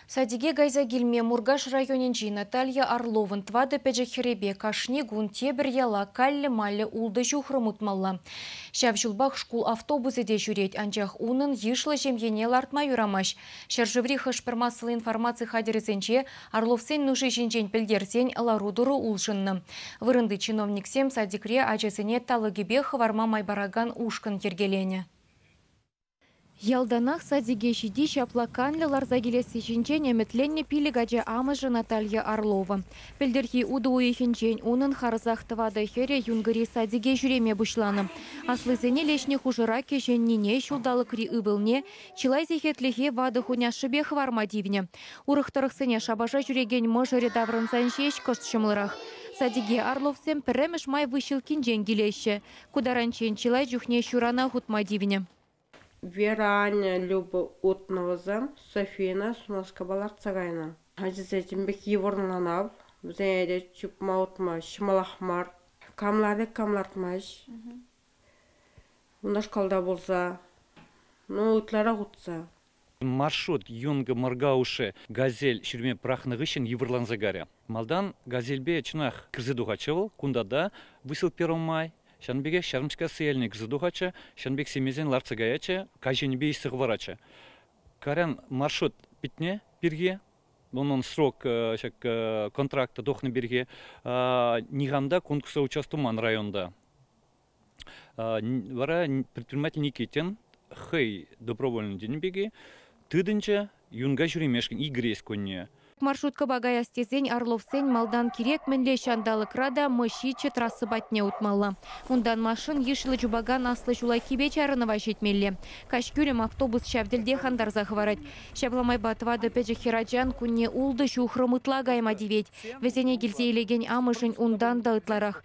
Садиге гайза гилме Мургаш районенжи Наталья Орловын твады пәжіхеребе кашни гун тебір яла каллі маллі улды жухрымутмалла. Шав жылбақ шкул автобусы де жүрет, анчах унын ешлы жемьене лартма юрамаш. Шаржыври хышпырмасылы информации хадерізенче Орловсен нуши жинжен пілдерсен ларудуру улшынны. Вырынды чиновниксем садикре ачасыне талыгебе хварма майбараган ушкын ергелене. Ялданах садиге шиди шаплаканлы ларзагелесі жинчен еметленне пилигача амыжы Наталья Орлова. Пілдерхи уды уйхенчен унын харзақтывады хере юнгыри садиге жүреме бұшланы. Аслызене лешне хужыра кешеннине шулдалыкри ыбылне, чилай зехетлихе вады хуняшыбе хварма дивне. Урықтырықсыне шабаша жүреген мұжыры даврынсан шеш кышт шымлырах. Садиге Орловсем пірреміш май вышылкин женгелеші. Кударанчен чилай жүхне шурана хутма дивне. Вера, Аня, Люба, Утноваза, Софина, Сунаскабалар, Цагайна. Азизетим бек еворнанав, взяде чуп маутма, шималахмар, камлартмаш. У нас колда болса, ну утлара гутса. Маршрут юнга маргауше газель ширме прахнығышын еврланзагаря. Малдан газельбе чынах кірзедуғачывыл, кундада высыл 1 май. Шанбеге шармчка сыяльник задухача, шанбек семезен ларцагаяча, каженбе сығварача. Карян маршрут питне бирге, onun срок контракта дохны бирге, нигамда конкурса участвуман районда. Вара предприниматель Никитин, хэй добровольный деньбеге, тыдынча юнга жүремешкін игрес конне. Маршрутка багая стезень Орловсен малдан кирек менле шандалы крада мышиче трассы батне утмалла. Ундан машин ешілі жубаган аслы жулай кибе чарынова жетмелле. Кашкюрем автобус шавділде хандар захварать. Шабламай батвады пәжі хираджан күнне улды жухрымытла гайма девет. Везене гілзейлеген амышын ундан да ытларах.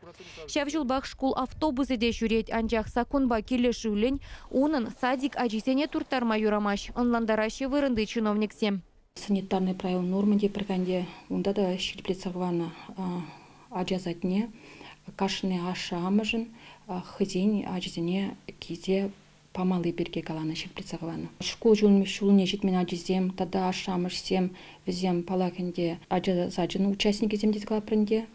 Шав жылбақ шкул автобусы де жүрет, анжақ сакунба келі шулен, унын садик ажисене туртарма юрамаш. Онландарашы вырынды чиновниксем. Санитарный правил нормы депреканде унда да шилплецагвана аджазатне кашны аша амажын хызень аджизене кизе памалы берге каланы шилплецагвана. Школ шулуне жетмен аджизем тада аша амажсем везем палакенде аджазаджын участники земдизгалапренде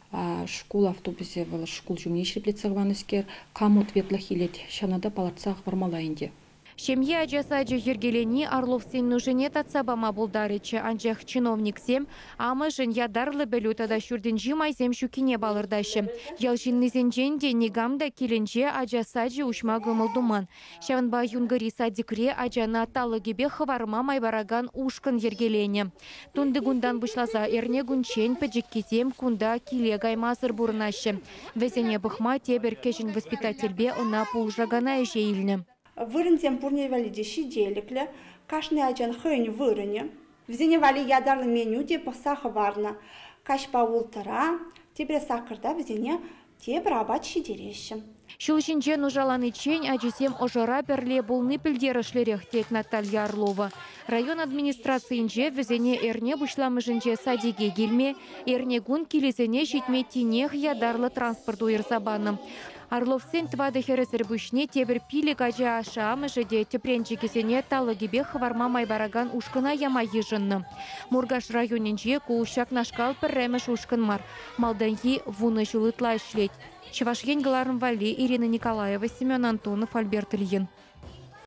школ автобусе вала школ жумне шилплецагвана скер камут ветлахилет шанада паларцах вармалайынде. Шемье аджасаджы ергелени Орловсен нужене татсабама булдарычы анжақ чиновниксем, амыжын ядарлы бөлютада шүрдінжі майзем шүкіне балырдашы. Ялжиннызен женде негамда келінже аджасаджы ушма гымылдуман. Шавынба юнгыри садикре аджана талыгебе хварма майбараган ушкын ергелені. Тунды гундан бұшлаза эрне гунчен пәджіккезем кунда киле гаймазыр бұрынашы. Везене бұхма тебір кешін воспитательбе она пулжагана ежейліні. Вырынтем пурневали деши делекле, кашны аджан хойн вырыне. Взеневали ядарлы меню де посаха варна. Кашпа ултара, тебре сакырда взене тебре абачи дереші. Шулшинче нужаланы чень аджисем ожора перле булны пілдерішлерек тет Наталья Орлова. Район администрацийінче візене эрне бұшламышынче садиге келме, эрне гун келесене жетме тинех ядарлы транспорт уйырсабаны. Орловсен твады хересер бүшне тебір пилі гажа аша амышы де тепренчекесене талыгебе хварма майбараган ушкына яма ежынны. Мургаш районенче кулшак нашкал пірремеш ушкын мар. Малданхи вуны шулытла ішлет. Чевашген Галарн Вали, Ирина Николаева, Семен Антонов, Альберт Ильин.